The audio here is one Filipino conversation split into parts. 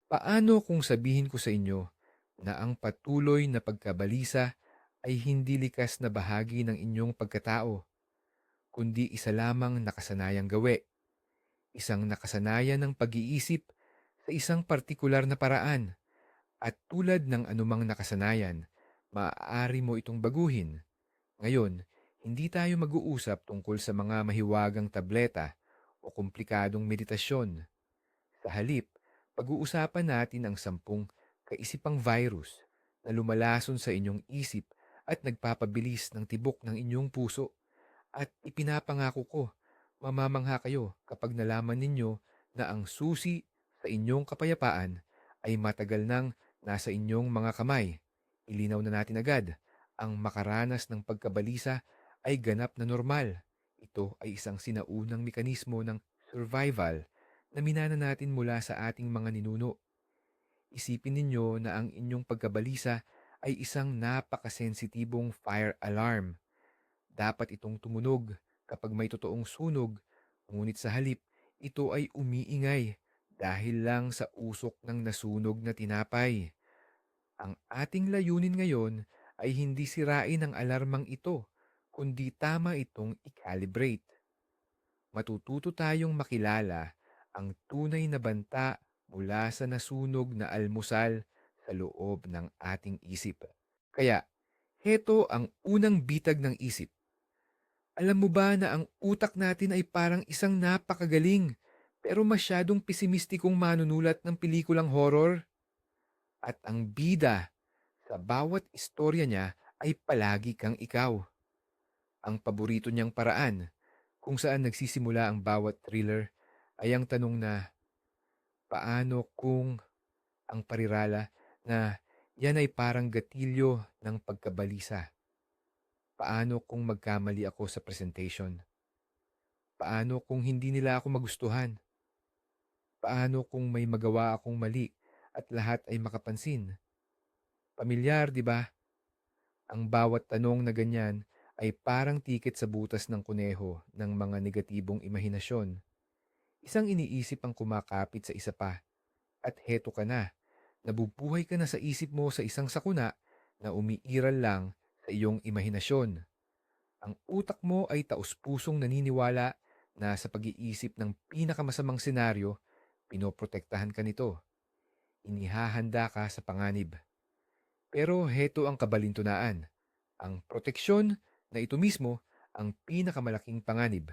Paano kung sabihin ko sa inyo na ang patuloy na pagkabalisa ay hindi likas na bahagi ng inyong pagkatao, kundi isa lamang nakasanayang gawi, isang nakasanayan ng pag-iisip sa isang partikular na paraan, at tulad ng anumang nakasanayan, maaari mo itong baguhin. Ngayon, hindi tayo mag-uusap tungkol sa mga mahiwagang tableta o komplikadong meditasyon. Sa halip, pag-uusapan natin ang 10 kaisipang virus na lumalason sa inyong isip at nagpapabilis ng tibok ng inyong puso. At ipinapangako ko, mamamangha kayo kapag nalaman ninyo na ang susi sa inyong kapayapaan ay matagal nang nasa inyong mga kamay. Ilinaw na natin agad, ang makaranas ng pagkabalisa ay ganap na normal. Ito ay isang sinaunang mekanismo ng survival na minana natin mula sa ating mga ninuno. Isipin ninyo na ang inyong pagkabalisa ay isang napakasensitibong fire alarm. Dapat itong tumunog kapag may totoong sunog, ngunit sa halip, ito ay umiingay dahil lang sa usok ng nasunog na tinapay. Ang ating layunin ngayon ay hindi sirain ang alarmang ito, kundi tama itong i-calibrate. Matututo tayong makilala ang tunay na banta mula sa nasunog na almusal sa loob ng ating isip. Kaya, heto ang unang bitag ng isip. Alam mo ba na ang utak natin ay parang isang napakagaling pero masyadong pesimistikong manunulat ng pelikulang horror? At ang bida sa bawat istorya niya ay palagi kang ikaw. Ang paborito niyang paraan kung saan nagsisimula ang bawat thriller ay ang tanong na, paano kung ang parirala na yan ay parang gatilyo ng pagkabalisa? Paano kung magkamali ako sa presentation? Paano kung hindi nila ako magustuhan? Paano kung may magawa akong mali at lahat ay makapansin? Pamilyar, di ba? Ang bawat tanong na ganyan ay parang tiket sa butas ng kuneho ng mga negatibong imahinasyon. Isang iniisip ang kumakapit sa isa pa. At heto ka na. Nabubuhay ka na sa isip mo sa isang sakuna na umiiral lang sa iyong imahinasyon. Ang utak mo ay taus-pusong naniniwala na sa pag-iisip ng pinakamasamang senaryo, pinoprotektahan ka nito. Inihahanda ka sa panganib. Pero heto ang kabalintunaan. Ang proteksyon na ito mismo ang pinakamalaking panganib.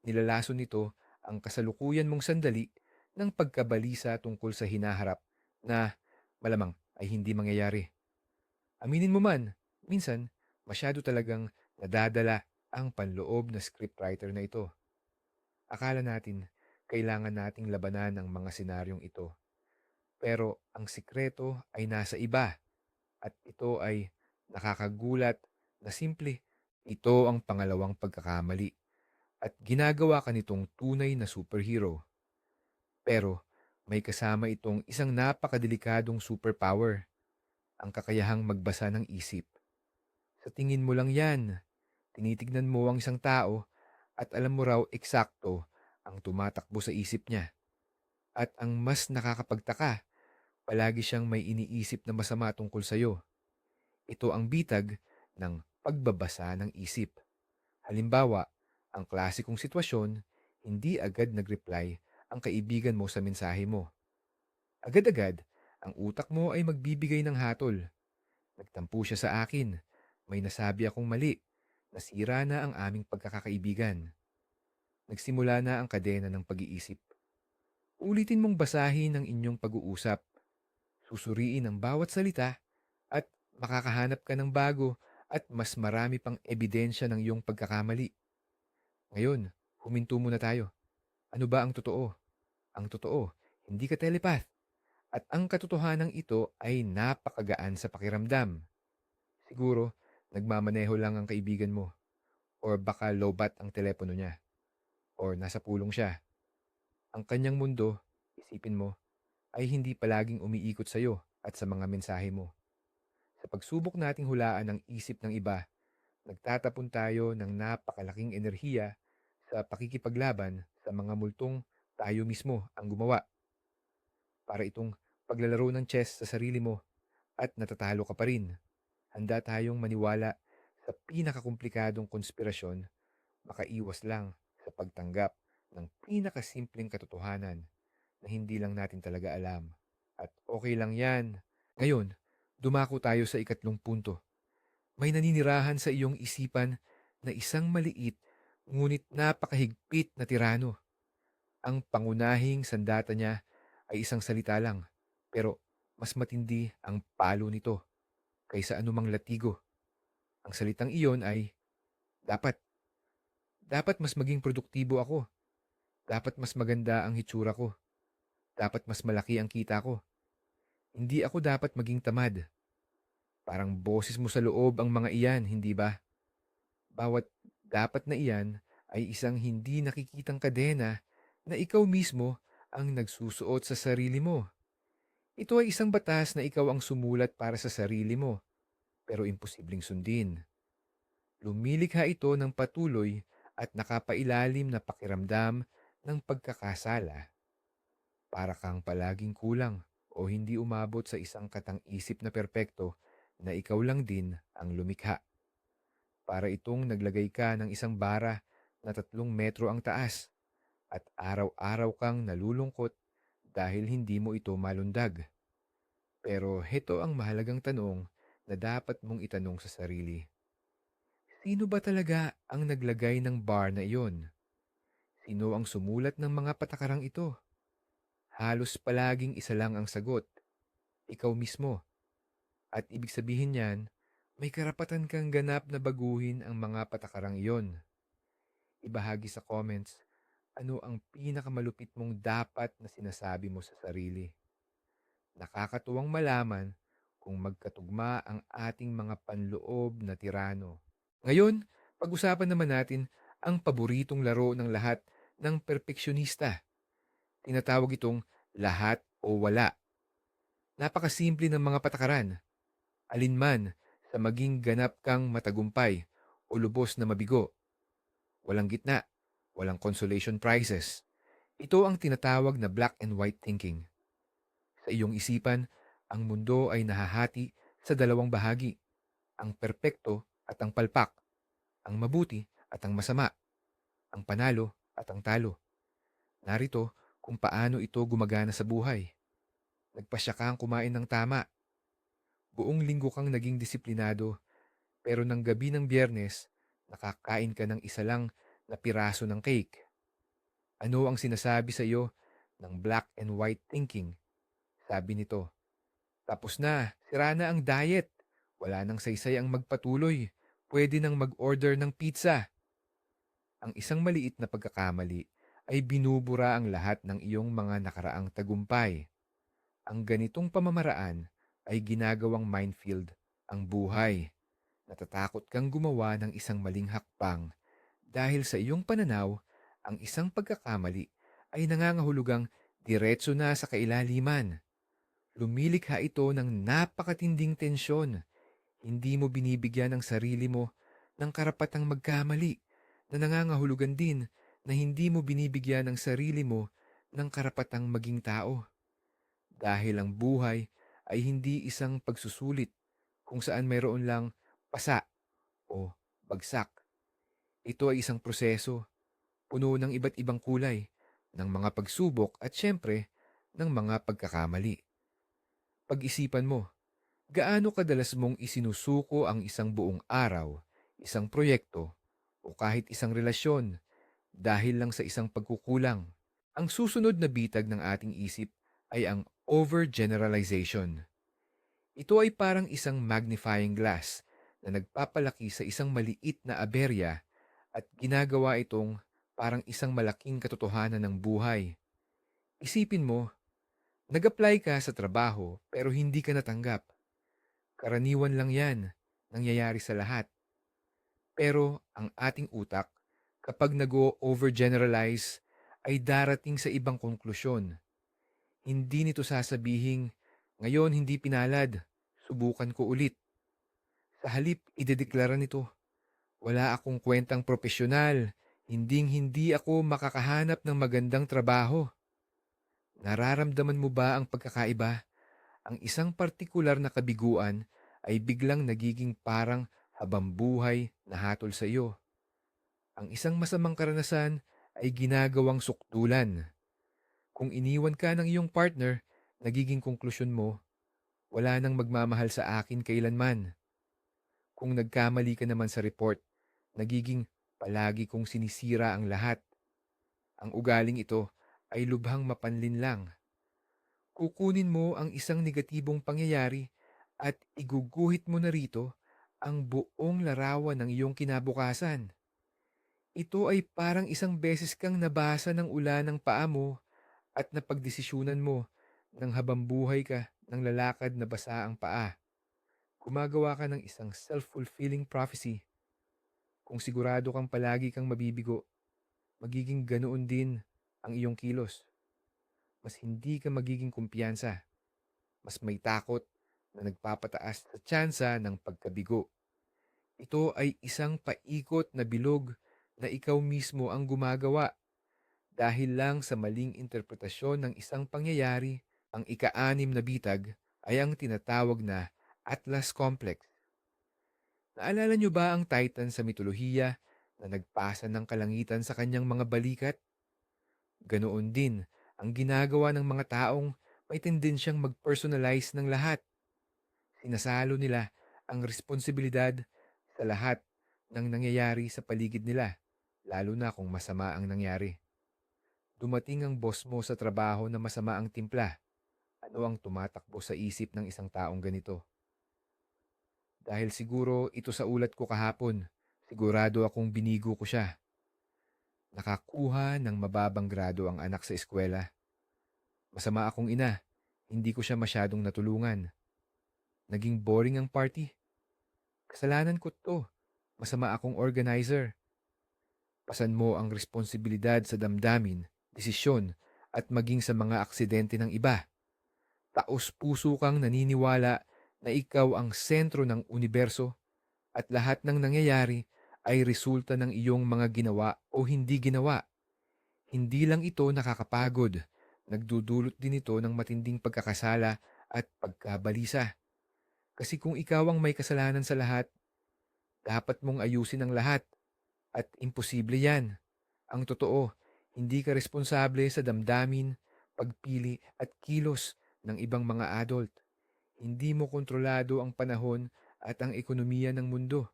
Nilalason nito ang kasalukuyan mong sandali ng pagkabalisa tungkol sa hinaharap na malamang ay hindi mangyayari. Aminin mo man, minsan masyado talagang nadadala ang panloob na scriptwriter na ito. Akala natin kailangan nating labanan ang mga senaryong ito. Pero ang sikreto ay nasa iba at ito ay nakakagulat na simple. Ito ang pangalawang pagkakamali at ginagawa ka nitong tunay na superhero. Pero may kasama itong isang napakadelikadong superpower, ang kakayahang magbasa ng isip. Sa tingin mo lang yan, tinitignan mo ang isang tao at alam mo raw eksakto ang tumatakbo sa isip niya. At ang mas nakakapagtaka, palagi siyang may iniisip na masama tungkol sa'yo. Ito ang bitag ng pagbabasa ng isip. Halimbawa, ang klasikong sitwasyon, hindi agad nag-reply ang kaibigan mo sa mensahe mo. Agad-agad, ang utak mo ay magbibigay ng hatol. Nagtampo siya sa akin. May nasabi akong mali. Nasira na ang aming pagkakaibigan. Nagsimula na ang kadena ng pag-iisip. Ulitin mong basahin ang inyong pag-uusap. Susuriin ang bawat salita at makakahanap ka ng bago at mas marami pang ebidensya ng iyong pagkakamali. Ngayon, huminto muna tayo. Ano ba ang totoo? Ang totoo, hindi ka telepath. At ang katotohanan ito ay napakagaan sa pakiramdam. Siguro, nagmamaneho lang ang kaibigan mo. Or baka lobat ang telepono niya. Or nasa pulong siya. Ang kanyang mundo, isipin mo, ay hindi palaging umiikot sa iyo at sa mga mensahe mo. Sa pagsubok nating hulaan ang isip ng iba, nagtatapon tayo ng napakalaking enerhiya sa pakikipaglaban sa mga multong tayo mismo ang gumawa. Para itong paglalaro ng chess sa sarili mo at natatalo ka pa rin. Handa tayong maniwala sa pinakakomplikadong konspirasyon, makaiwas lang sa pagtanggap ng pinakasimpleng katotohanan na hindi lang natin talaga alam. At okay lang yan. Ngayon, dumako tayo sa ikatlong punto. May naninirahan sa iyong isipan na isang maliit ngunit napakahigpit na tirano. Ang pangunahing sandata niya ay isang salita lang, pero mas matindi ang palo nito kaysa anumang latigo. Ang salitang iyon ay dapat. Dapat mas maging produktibo ako. Dapat mas maganda ang hitsura ko. Dapat mas malaki ang kita ko. Hindi ako dapat maging tamad. Parang boses mo sa loob ang mga iyan, hindi ba? Bawat dapat na iyan ay isang hindi nakikitang kadena na ikaw mismo ang nagsusuot sa sarili mo. Ito ay isang batas na ikaw ang sumulat para sa sarili mo, pero imposibleng sundin. Lumilikha ito ng patuloy at nakapailalim na pakiramdam ng pagkakasala. Para kang palaging kulang o hindi umabot sa isang katang-isip na perpekto na ikaw lang din ang lumikha. Para itong naglagay ka ng isang bara na 3 metro ang taas at araw-araw kang nalulungkot dahil hindi mo ito malundag. Pero heto ang mahalagang tanong na dapat mong itanong sa sarili. Sino ba talaga ang naglagay ng bar na iyon? Sino ang sumulat ng mga patakarang ito? Halos palaging isa lang ang sagot, ikaw mismo. At ibig sabihin niyan, may karapatan kang ganap na baguhin ang mga patakarang iyon. Ibahagi sa comments ano ang pinakamalupit mong dapat na sinasabi mo sa sarili. Nakakatuwang malaman kung magkatugma ang ating mga panloob na tirano. Ngayon, pag-usapan naman natin ang paboritong laro ng lahat ng perpeksyonista. Tinatawag itong lahat o wala. Napakasimple ng mga patakaran. Alinman sa maging ganap kang matagumpay o lubos na mabigo. Walang gitna, walang consolation prizes. Ito ang tinatawag na black and white thinking. Sa iyong isipan, ang mundo ay nahahati sa dalawang bahagi, ang perpekto at ang palpak, ang mabuti at ang masama, ang panalo at ang talo. Narito kung paano ito gumagana sa buhay. Nagpasya kang kumain ng tama. Buong linggo kang naging disiplinado, pero ng gabi ng Biyernes, nakakain ka ng isa lang na piraso ng cake. Ano ang sinasabi sa iyo ng black and white thinking? Sabi nito, tapos na, sira na ang diet. Wala nang saysay ang magpatuloy. Pwede nang mag-order ng pizza. Ang isang maliit na pagkakamali ay binubura ang lahat ng iyong mga nakaraang tagumpay. Ang ganitong pamamaraan ay ginagawang minefield ang buhay. Natatakot kang gumawa ng isang maling hakbang dahil sa iyong pananaw, ang isang pagkakamali ay nangangahulugang diretso na sa kailaliman. Lumilikha ito ng napakatinding tensyon. Hindi mo binibigyan ang sarili mo ng karapatang magkamali na nangangahulugan din na hindi mo binibigyan ang sarili mo ng karapatang maging tao. Dahil ang buhay ay hindi isang pagsusulit kung saan mayroon lang pasa o bagsak. Ito ay isang proseso, puno ng iba't ibang kulay, ng mga pagsubok at syempre, ng mga pagkakamali. Pag-isipan mo, gaano kadalas mong isinusuko ang isang buong araw, isang proyekto, o kahit isang relasyon dahil lang sa isang pagkukulang? Ang susunod na bitag ng ating isip ay ang overgeneralization. Ito ay parang isang magnifying glass na nagpapalaki sa isang maliit na aberya at ginagawa itong parang isang malaking katotohanan ng buhay. Isipin mo, nag-apply ka sa trabaho pero hindi ka natanggap. Karaniwan lang yan, nangyayari sa lahat. Pero ang ating utak, kapag nag-overgeneralize, ay darating sa ibang konklusyon. Hindi nito sasabihing, ngayon hindi pinalad, subukan ko ulit. Sa halip, idedeklara nito, wala akong kwentang propesyonal, hinding-hindi ako makakahanap ng magandang trabaho. Nararamdaman mo ba ang pagkakaiba? Ang isang partikular na kabiguan ay biglang nagiging parang habambuhay na hatol sa iyo. Ang isang masamang karanasan ay ginagawang sukdulan. Kung iniwan ka ng iyong partner, nagiging konklusyon mo, wala nang magmamahal sa akin kailanman. Kung nagkamali ka naman sa report, nagiging palagi kong sinisira ang lahat. Ang ugaling ito ay lubhang mapanlinlang. Kukunin mo ang isang negatibong pangyayari at iguguhit mo na rito ang buong larawan ng iyong kinabukasan. Ito ay parang isang beses kang nabasa ng ulan ng paa mo at napagdesisyunan mo nang habambuhay ka ng lalakad na basa ang paa. Gumagawa ka ng isang self-fulfilling prophecy. Kung sigurado kang palagi kang mabibigo, magiging ganoon din ang iyong kilos. Mas hindi ka magiging kumpiyansa. Mas may takot na nagpapataas sa tsansa ng pagkabigo. Ito ay isang paikot na bilog na ikaw mismo ang gumagawa dahil lang sa maling interpretasyon ng isang pangyayari. Ang ika-anim na bitag ay ang tinatawag na Atlas Complex. Naalala niyo ba ang Titan sa mitolohiya na nagpasa ng kalangitan sa kanyang mga balikat? Ganoon din ang ginagawa ng mga taong may tendensyang mag-personalize ng lahat. Sinasalo nila ang responsibilidad sa lahat ng nangyayari sa paligid nila, lalo na kung masama ang nangyari. Dumating ang boss mo sa trabaho na masama ang timpla. Ano ang tumatakbo sa isip ng isang taong ganito? Dahil siguro ito sa ulat ko kahapon, sigurado akong binigo ko siya. Nakakuha ng mababang grado ang anak sa eskwela. Masama akong ina, hindi ko siya masyadong natulungan. Naging boring ang party. Kasalanan ko to. Masama akong organizer. Pasan mo ang responsibilidad sa damdamin, desisyon, at maging sa mga aksidente ng iba. Taos-puso kang naniniwala na ikaw ang sentro ng universo at lahat ng nangyayari ay resulta ng iyong mga ginawa o hindi ginawa. Hindi lang ito nakakapagod, nagdudulot din ito ng matinding pagkakasala at pagkabalisa. Kasi kung ikaw ang may kasalanan sa lahat, dapat mong ayusin ang lahat at imposible yan. Ang totoo, hindi ka responsable sa damdamin, pagpili at kilos ng ibang mga adult. Hindi mo kontrolado ang panahon at ang ekonomiya ng mundo.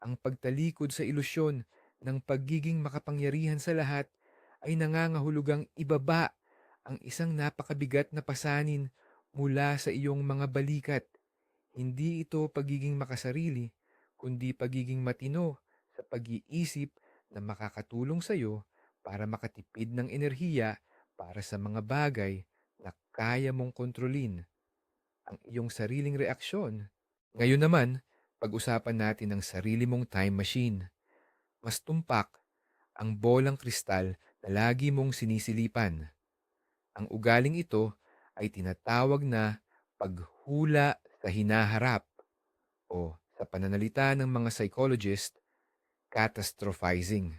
Ang pagtalikod sa ilusyon ng pagiging makapangyarihan sa lahat ay nangangahulugang ibaba ang isang napakabigat na pasanin mula sa iyong mga balikat. Hindi ito pagiging makasarili, kundi pagiging matino sa pag-iisip na makakatulong sa iyo para makatipid ng enerhiya para sa mga bagay na kaya mong kontrolin, ang iyong sariling reaksyon. Ngayon naman, pag-usapan natin ang sarili mong time machine. Mas tumpak ang bolang kristal na lagi mong sinisilipan. Ang ugaling ito ay tinatawag na paghula sa hinaharap o sa pananalita ng mga psychologist, catastrophizing.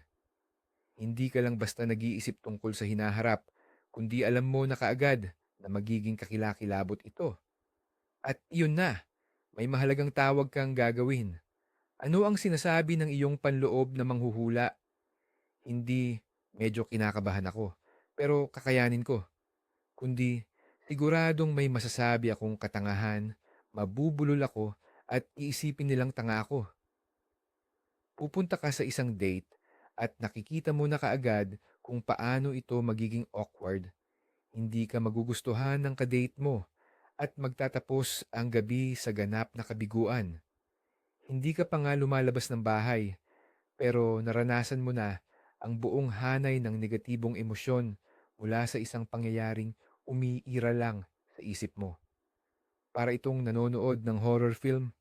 Hindi ka lang basta nag-iisip tungkol sa hinaharap, kundi alam mo na kaagad na magiging kakilakilabot ito. At iyon na, may mahalagang tawag kang gagawin. Ano ang sinasabi ng iyong panloob na manghuhula? Hindi medyo kinakabahan ako, pero kakayanin ko. Kundi siguradong may masasabi akong katangahan, mabubulol ako at iisipin nilang tanga ako. Pupunta ka sa isang date at nakikita mo na kaagad kung paano ito magiging awkward. Hindi ka magugustuhan ng kadate mo at magtatapos ang gabi sa ganap na kabiguan. Hindi ka pa nga lumalabas ng bahay, pero naranasan mo na ang buong hanay ng negatibong emosyon mula sa isang pangyayaring umiira lang sa isip mo. Para itong nanonood ng horror film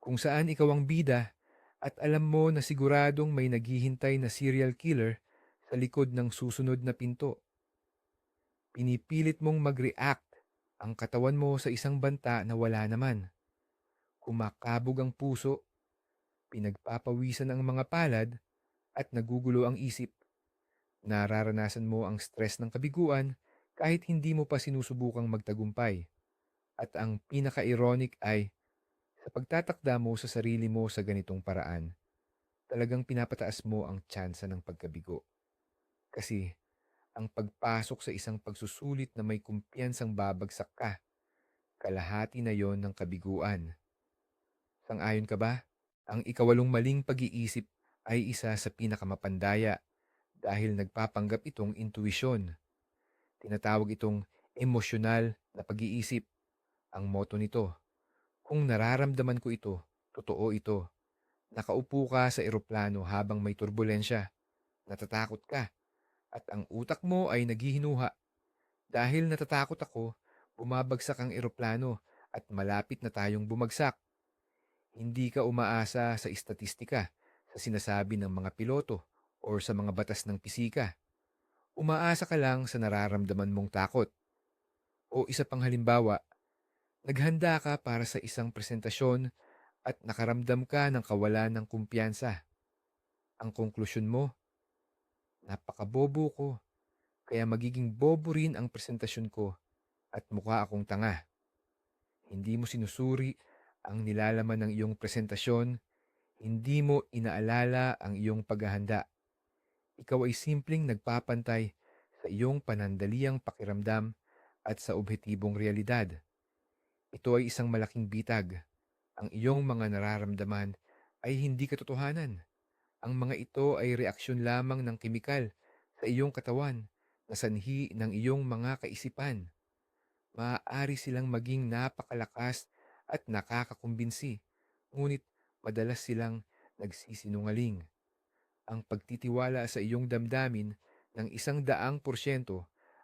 kung saan ikaw ang bida at alam mo na siguradong may naghihintay na serial killer sa likod ng susunod na pinto. Pinipilit mong mag-react ang katawan mo sa isang banta na wala naman. Kumakabog ang puso, pinagpapawisan ang mga palad at nagugulo ang isip. Nararanasan mo ang stress ng kabiguan kahit hindi mo pa sinusubukang magtagumpay. At ang pinaka-ironic ay sa pagtatakda mo sa sarili mo sa ganitong paraan, talagang pinapataas mo ang tsansa ng pagkabigo. Kasi ang pagpasok sa isang pagsusulit na may kumpiyansang babagsak ka, kalahati na yon ng kabiguan. Sang-ayon ka ba? Ang ikawalong maling pag-iisip ay isa sa pinakamapandaya dahil nagpapanggap itong intuisyon. Tinatawag itong emosyonal na pag-iisip. Ang motto nito, kung nararamdaman ko ito, totoo ito. Nakaupo ka sa eroplano habang may turbulensya, natatakot ka, at ang utak mo ay naghihinuha. Dahil natatakot ako, bumabagsak ang eroplano at malapit na tayong bumagsak. Hindi ka umaasa sa istatistika, sa sinasabi ng mga piloto, o sa mga batas ng pisika. Umaasa ka lang sa nararamdaman mong takot. O isa pang halimbawa, naghanda ka para sa isang presentasyon at nakaramdam ka ng kawalan ng kumpiyansa. Ang konklusyon mo, napakabobo ko, kaya magiging bobo rin ang presentasyon ko at mukha akong tanga. Hindi mo sinusuri ang nilalaman ng iyong presentasyon, hindi mo inaalala ang iyong paghahanda. Ikaw ay simpleng nagpapantay sa iyong panandaliang pakiramdam at sa objetibong realidad. Ito ay isang malaking bitag. Ang iyong mga nararamdaman ay hindi katotohanan. Ang mga ito ay reaksyon lamang ng kemikal sa iyong katawan na sanhi ng iyong mga kaisipan. Maaari silang maging napakalakas at nakakakumbinsi, ngunit madalas silang nagsisinungaling. Ang pagtitiwala sa iyong damdamin ng 100%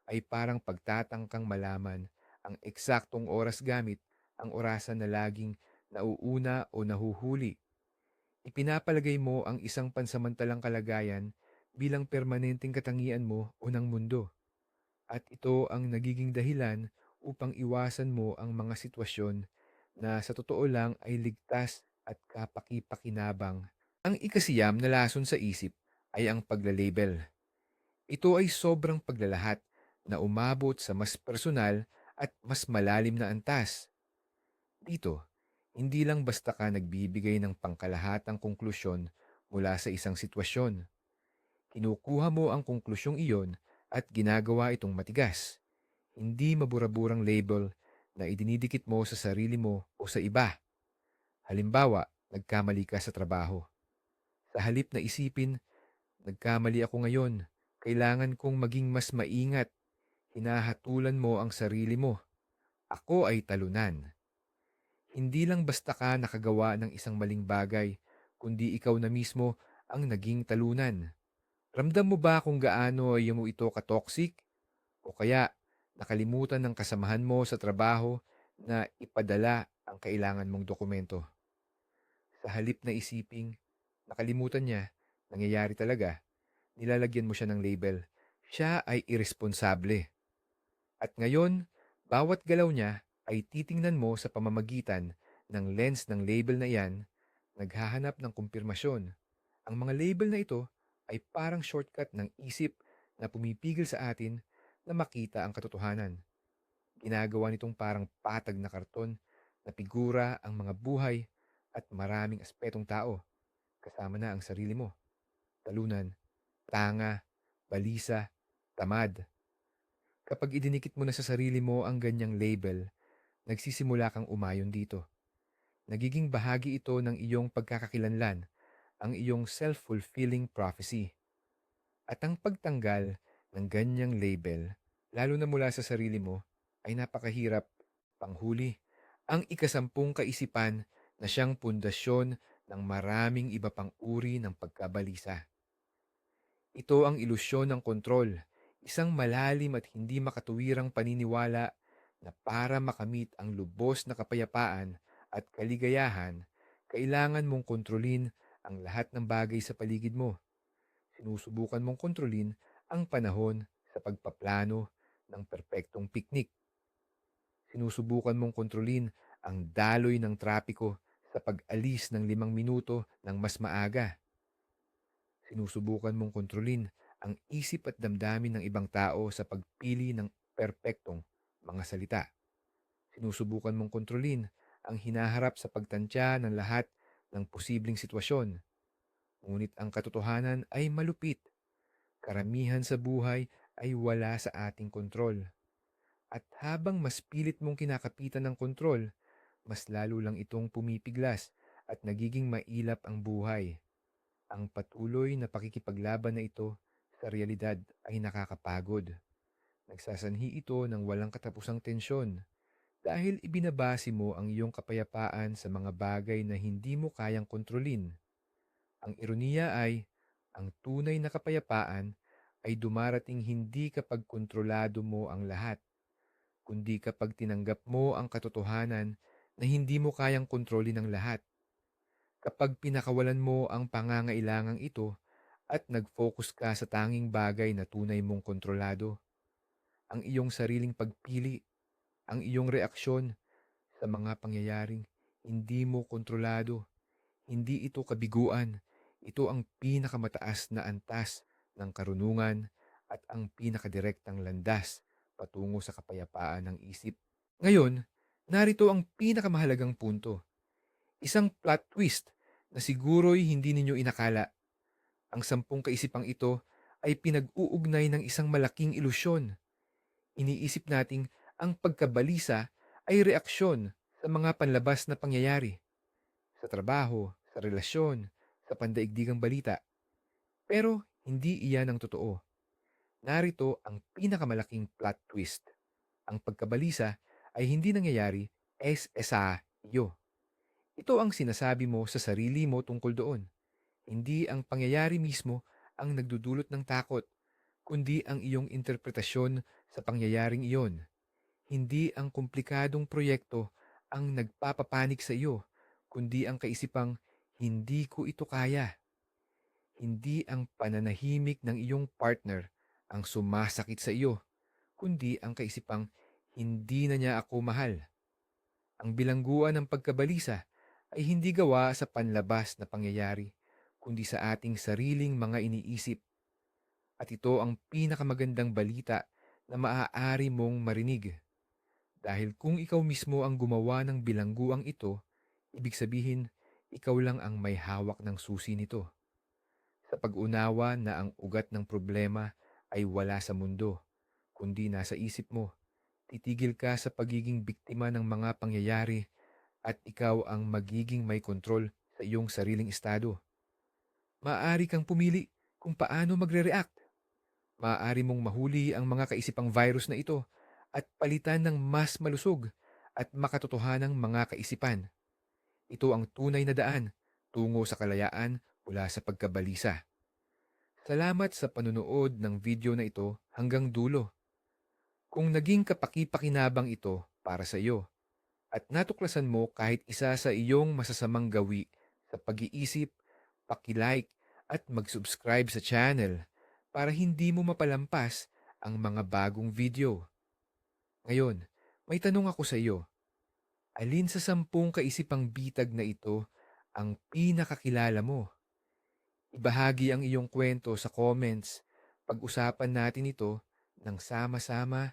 ay parang pagtatangkang malaman ang eksaktong oras gamit ang orasan na laging nauuna o nahuhuli. Ipinapalagay mo ang isang pansamantalang kalagayan bilang permanenteng katangian mo o ng mundo. At ito ang nagiging dahilan upang iwasan mo ang mga sitwasyon na sa totoo lang ay ligtas at kapaki-pakinabang. Ang ikasiyam na lason sa isip ay ang paglalabel. Ito ay sobrang paglalahat na umabot sa mas personal at mas malalim na antas. Dito, hindi lang basta ka nagbibigay ng pangkalahatang konklusyon mula sa isang sitwasyon. Kinukuha mo ang konklusyong iyon at ginagawa itong matigas. Hindi mabura-burang label na idinidikit mo sa sarili mo o sa iba. Halimbawa, nagkamali ka sa trabaho. Sa halip na isipin, nagkamali ako ngayon, kailangan kong maging mas maingat. Hinahatulan mo ang sarili mo. Ako ay talunan. Hindi lang basta ka nakagawa ng isang maling bagay, kundi ikaw na mismo ang naging talunan. Ramdam mo ba kung gaano mo ito ka-toxic? O kaya nakalimutan ng kasamahan mo sa trabaho na ipadala ang kailangan mong dokumento? Sa halip na isiping, nakalimutan niya, nangyayari talaga, nilalagyan mo siya ng label. Siya ay irresponsable. At ngayon, bawat galaw niya ay titingnan mo sa pamamagitan ng lens ng label na iyan, naghahanap ng kumpirmasyon. Ang mga label na ito ay parang shortcut ng isip na pumipigil sa atin na makita ang katotohanan. Ginagawa nitong parang patag na karton na figura ang mga buhay at maraming aspetong tao, kasama na ang sarili mo, talunan, tanga, balisa, tamad. Kapag idinikit mo na sa sarili mo ang ganyang label, nagsisimula kang umayon dito. Nagiging bahagi ito ng iyong pagkakakilanlan, ang iyong self-fulfilling prophecy. At ang pagtanggal ng ganyang label, lalo na mula sa sarili mo, ay napakahirap. Panghuli, ang ikasampung kaisipan na siyang pundasyon ng maraming iba pang uri ng pagkabalisa. Ito ang ilusyon ng kontrol, isang malalim at hindi makatuwirang paniniwala na para makamit ang lubos na kapayapaan at kaligayahan, kailangan mong kontrolin ang lahat ng bagay sa paligid mo. Sinusubukan mong kontrolin ang panahon sa pagpaplano ng perpektong piknik. Sinusubukan mong kontrolin ang daloy ng trapiko sa pag-alis ng 5 minuto ng mas maaga. Sinusubukan mong kontrolin ang isip at damdamin ng ibang tao sa pagpili ng perpektong mga salita. Sinusubukan mong kontrolin ang hinaharap sa pagtantya ng lahat ng posibleng sitwasyon. Ngunit ang katotohanan ay malupit. Karamihan sa buhay ay wala sa ating kontrol. At habang mas pilit mong kinakapitan ng kontrol, mas lalo lang itong pumipiglas at nagiging mailap ang buhay. Ang patuloy na pakikipaglaban na ito sa realidad ay nakakapagod. Nagsasanhi ito ng walang katapusang tensyon dahil ibinabase mo ang iyong kapayapaan sa mga bagay na hindi mo kayang kontrolin. Ang ironiya ay, ang tunay na kapayapaan ay dumarating hindi kapag kontrolado mo ang lahat, kundi kapag tinanggap mo ang katotohanan na hindi mo kayang kontrolin ang lahat. Kapag pinakawalan mo ang pangangailangang ito at nag-focus ka sa tanging bagay na tunay mong kontrolado, ang iyong sariling pagpili, ang iyong reaksyon sa mga pangyayaring hindi mo kontrolado, hindi ito kabiguan. Ito ang pinakamataas na antas ng karunungan at ang pinakadirektang landas patungo sa kapayapaan ng isip. Ngayon, narito ang pinakamahalagang punto. Isang plot twist na siguro'y hindi ninyo inakala. Ang 10 kaisipang ito ay pinag-uugnay ng isang malaking ilusyon. Iniisip nating ang pagkabalisa ay reaksyon sa mga panlabas na pangyayari, sa trabaho, sa relasyon, sa pandaigdigang balita. Pero hindi iyan ang totoo. Narito ang pinakamalaking plot twist. Ang pagkabalisa ay hindi nangyayari sa iyo. Ito ang sinasabi mo sa sarili mo tungkol doon. Hindi ang pangyayari mismo ang nagdudulot ng takot, kundi ang iyong interpretasyon sa pangyayaring iyon. Hindi ang komplikadong proyekto ang nagpapapanik sa iyo, kundi ang kaisipang, hindi ko ito kaya. Hindi ang pananahimik ng iyong partner ang sumasakit sa iyo, kundi ang kaisipang, hindi na niya ako mahal. Ang bilangguan ng pagkabalisa ay hindi gawa sa panlabas na pangyayari, kundi sa ating sariling mga iniisip. At ito ang pinakamagandang balita na maaari mong marinig. Dahil kung ikaw mismo ang gumawa ng bilangguang ito, ibig sabihin, ikaw lang ang may hawak ng susi nito. Sa pag-unawa na ang ugat ng problema ay wala sa mundo, kundi nasa isip mo, titigil ka sa pagiging biktima ng mga pangyayari at ikaw ang magiging may kontrol sa iyong sariling estado. Maaari kang pumili kung paano magre-react. Maaari mong mahuli ang mga kaisipang virus na ito at palitan ng mas malusog at makatotohanang mga kaisipan. Ito ang tunay na daan tungo sa kalayaan mula sa pagkabalisa. Salamat sa panunood ng video na ito hanggang dulo. Kung naging kapaki-pakinabang ito para sa iyo at natuklasan mo kahit isa sa iyong masasamang gawi sa pag-iisip, paki-like at mag-subscribe sa channel para hindi mo mapalampas ang mga bagong video. Ngayon, may tanong ako sa iyo. Alin sa 10 kaisipang bitag na ito ang pinakakilala mo? Ibahagi ang iyong kwento sa comments. Pag-usapan natin ito ng sama-sama